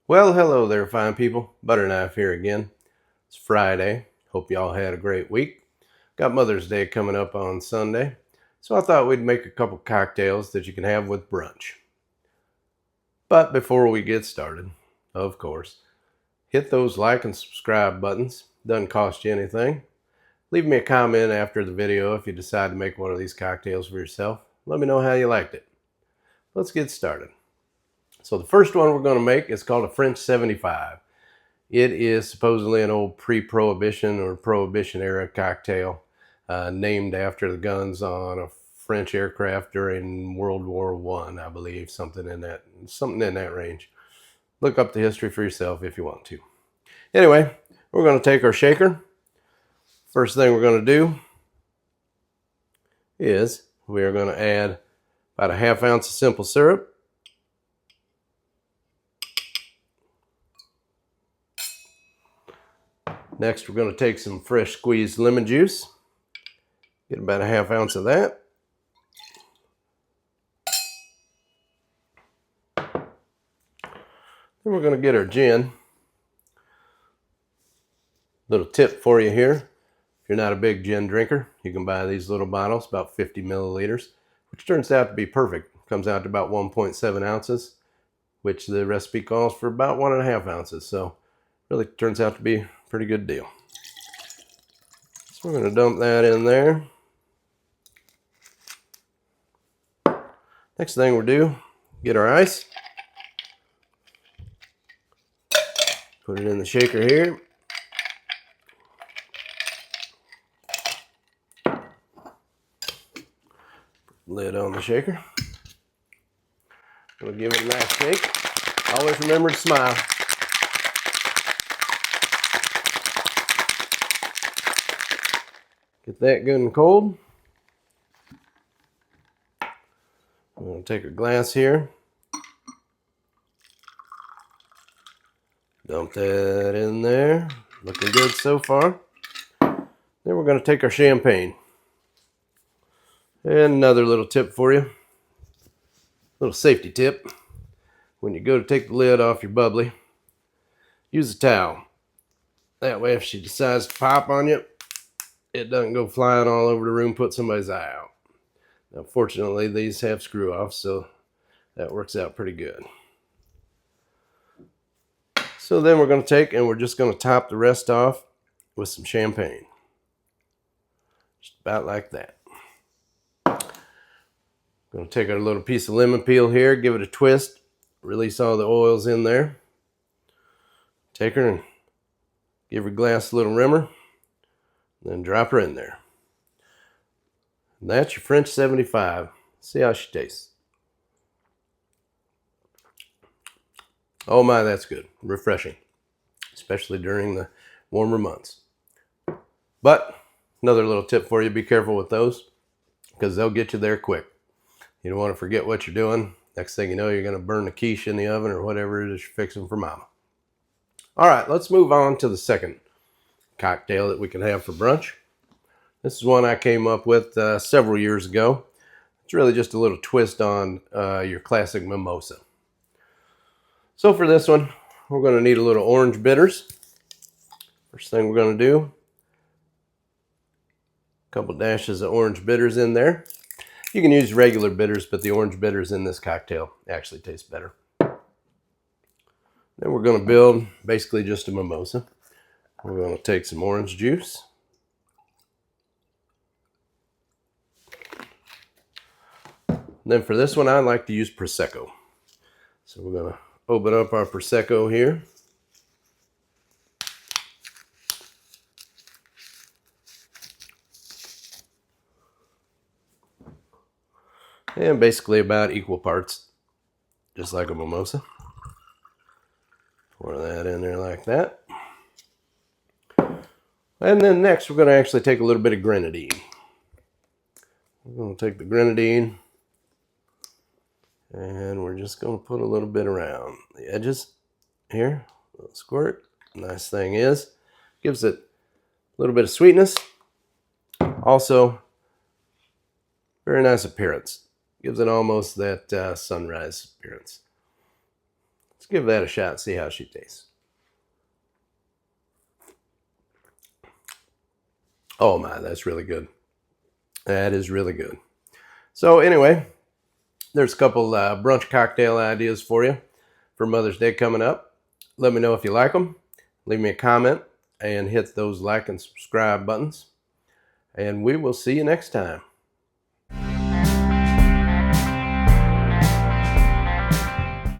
Well, hello there, fine people. Butterknife here again. It's Friday. Hope y'all had a great week. Got Mother's Day coming up on Sunday, so I thought we'd make a couple cocktails that you can have with brunch. But before we get started, of course, hit those like and subscribe buttons. Doesn't cost you anything. Leave me a comment after the video if you decide to make one of these cocktails for yourself. Let me know how you liked it. Let's get started. So the first one we're going to make is called a French 75. It is supposedly an old pre-Prohibition or Prohibition era cocktail named after the guns on a French aircraft during World War I believe, something in that range. Look up the history for yourself if you want to. Anyway, we're going to take our shaker. First thing we're going to do is we are going to add about a ½ ounce of simple syrup. Next, we're going to take some fresh squeezed lemon juice. Get about a ½ ounce of that. Then we're going to get our gin. Little tip for you here. If you're not a big gin drinker, you can buy these little bottles, about 50 milliliters, which turns out to be perfect. Comes out to about 1.7 ounces, which the recipe calls for about 1½ ounces. So really turns out to be a pretty good deal. So we're going to dump that in there. Next thing we'll do, get our ice. Put it in the shaker here. Lid on the shaker. We'll give it a nice shake. Always remember to smile. Get that good and cold. I'm going to take a glass here. Dump that in there. Looking good so far. Then we're going to take our champagne. And another little tip for you. Little safety tip. When you go to take the lid off your bubbly, use a towel. That way if she decides to pop on you, it doesn't go flying all over the room, put somebody's eye out. Now fortunately these have screw offs, so that works out pretty good. So then we're going to take and we're just going to top the rest off with some champagne. Just about like that. Going to take our little piece of lemon peel here, give it a twist, release all the oils in there. Take her and give her glass a little rimmer, then drop her in there. And that's your French 75. See how she tastes. Oh my, that's good. Refreshing, especially during the warmer months. But another little tip for you, be careful with those because they'll get you there quick. You don't want to forget what you're doing. Next thing you know, you're going to burn the quiche in the oven or whatever it is you're fixing for mama. All right, let's move on to the second cocktail that we can have for brunch. This is one I came up with several years ago. It's really just a little twist on your classic mimosa. So for this one, we're going to need a little orange bitters. First thing we're going to do, a couple dashes of orange bitters in there. You can use regular bitters, but the orange bitters in this cocktail actually taste better. Then we're going to build basically just a mimosa. We're going to take some orange juice. Then for this one, I like to use Prosecco. So we're going to open up our Prosecco here. And basically about equal parts, just like a mimosa. Pour that in there like that. And then next we're going to actually take a little bit of grenadine. We're going to take the grenadine and we're just going to put a little bit around the edges here. A little squirt. Nice thing is, gives it a little bit of sweetness. Also, very nice appearance. Gives it almost that sunrise appearance. Let's give that a shot and see how she tastes. Oh my, that's really good. That is really good. So anyway, there's a couple brunch cocktail ideas for you for Mother's Day coming up. Let me know if you like them. Leave me a comment and hit those like and subscribe buttons. And we will see you next time.